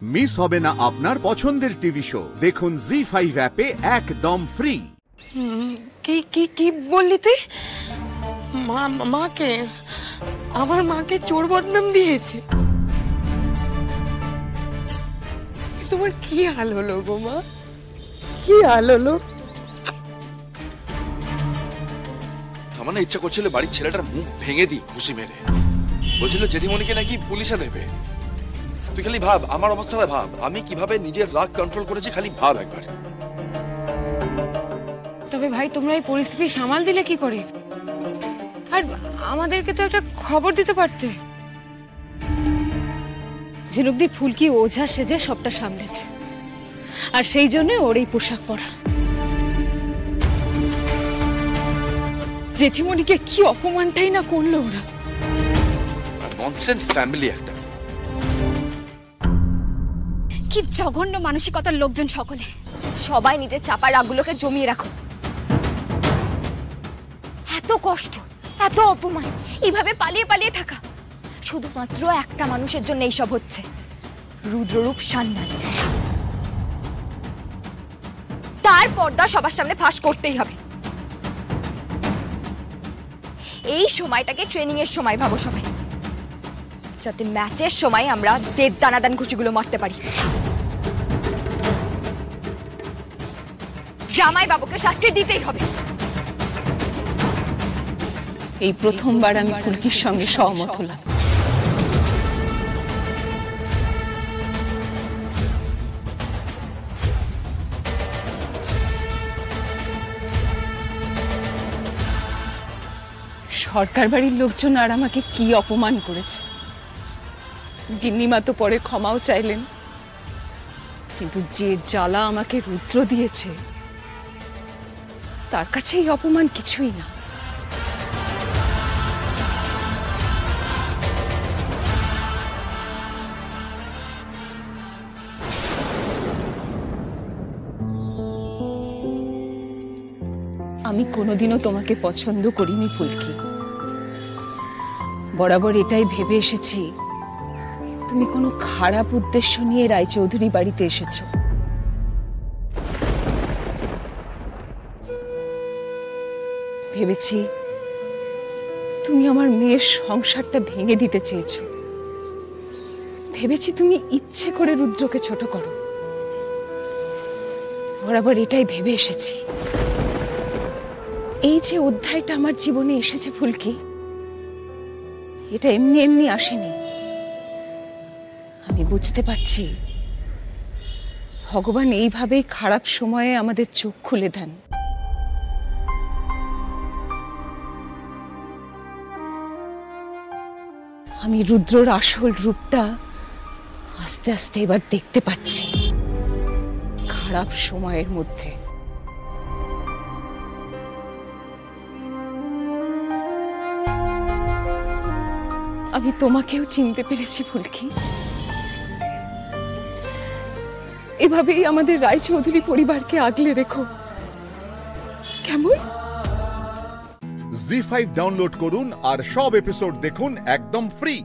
Miss হবে না আপনার পছন্দের টিভি শো। দেখুন জি5 অ্যাপে একদম ফ্রি। কি কি কি বললি তুই? মাকে, আমার মাকে চোর বদনাম দিয়েছে। তোমার কি হাল হলো গো মা? কি হাল হলো? আমার না ইচ্ছা করছিল বাড়ির ছেলেটার মুখ ভেঙে দিই ঘুষি মেরে। বলছিল জেঠিমণিকে নাকি পুলিশে দেবে। তুই খালি ভাব আমার অবস্থাটা ভাব, আমি কিভাবে নিজের রাগ কন্ট্রোল করেছি, খালি ভাব একবার। তবে ভাই তোমরা এই পরিস্থিতি সামাল দিলে কি করে? আর আমাদেরকে তো একটা খবর দিতে পারতে। ঝিনুকদি ফুলকি ওঝা সেজে সবটা সামলেছে, আর সেই জন্য ওর এই পোশাক পরা। জেঠিমণিকে কি অপমানটাই না করলো ওরা। ননসেন্স ফ্যামিলি একটা। কি জঘন্য মানসিকতার লোকজন সকলে। সবাই নিজের চাপা রাগগুলোকে জমিয়ে রাখো। এত কষ্ট, এত অপমান, এইভাবে পালিয়ে পালিয়ে থাকা, শুধুমাত্র একটা মানুষের জন্য এইসব হচ্ছে, রুদ্ররূপ সান্যাল। তার পর্দা সবার সামনে ফাঁস করতেই হবে। এই সময়টাকে ট্রেনিং এর সময় ভাবো সবাই, যাতে ম্যাচের সময় আমরা দানাদান ঘুষিগুলো মারতে পারি। জামাই বাবুকে শাস্তি দিতেই হবে। এই প্রথমবার আমি ফুলকির সঙ্গে সহমত হলাম। সরকার বাড়ির লোকজন আর আমাকে কি অপমান করেছে। গিন্নিমা তো পরে ক্ষমাও চাইলেন, কিন্তু যে জ্বালা আমাকে রুদ্র দিয়েছে তার কাছে এই অপমান কিছুই না। আমি কোনোদিনও তোমাকে পছন্দ করিনি ফুলকি। বরাবর এটাই ভেবে এসেছি তুমি কোনো খারাপ উদ্দেশ্য নিয়ে রায়চৌধুরী বাড়িতে এসেছো। ভেবেছি তুমি আমার মেয়ের সংসারটা ভেঙে দিতে চেয়েছো। ভেবেছি তুমি ইচ্ছে করে রুদ্রকে ছোট করো। বরাবর এটাই ভেবে এসেছি। এই যে অধ্যায়টা আমার জীবনে এসেছে ফুলকি, এটা এমনি এমনি আসেনি। আমি বুঝতে পারছি ভগবান এইভাবেই খারাপ সময়ে আমাদের চোখ খুলে দেন। আমি রুদ্রর আসল রূপটা আস্তে আস্তে এবার দেখতে পাচ্ছি খারাপ সময়ের মধ্যে। আমি তোমাকেও চিনতে পেরেছি ফুলকি। এভাবেই আমাদের রায়চৌধুরী পরিবারকে আগলে রেখো, কেমন? জি5 ডাউনলোড করুন আর সব এপিসোড দেখুন একদম ফ্রি।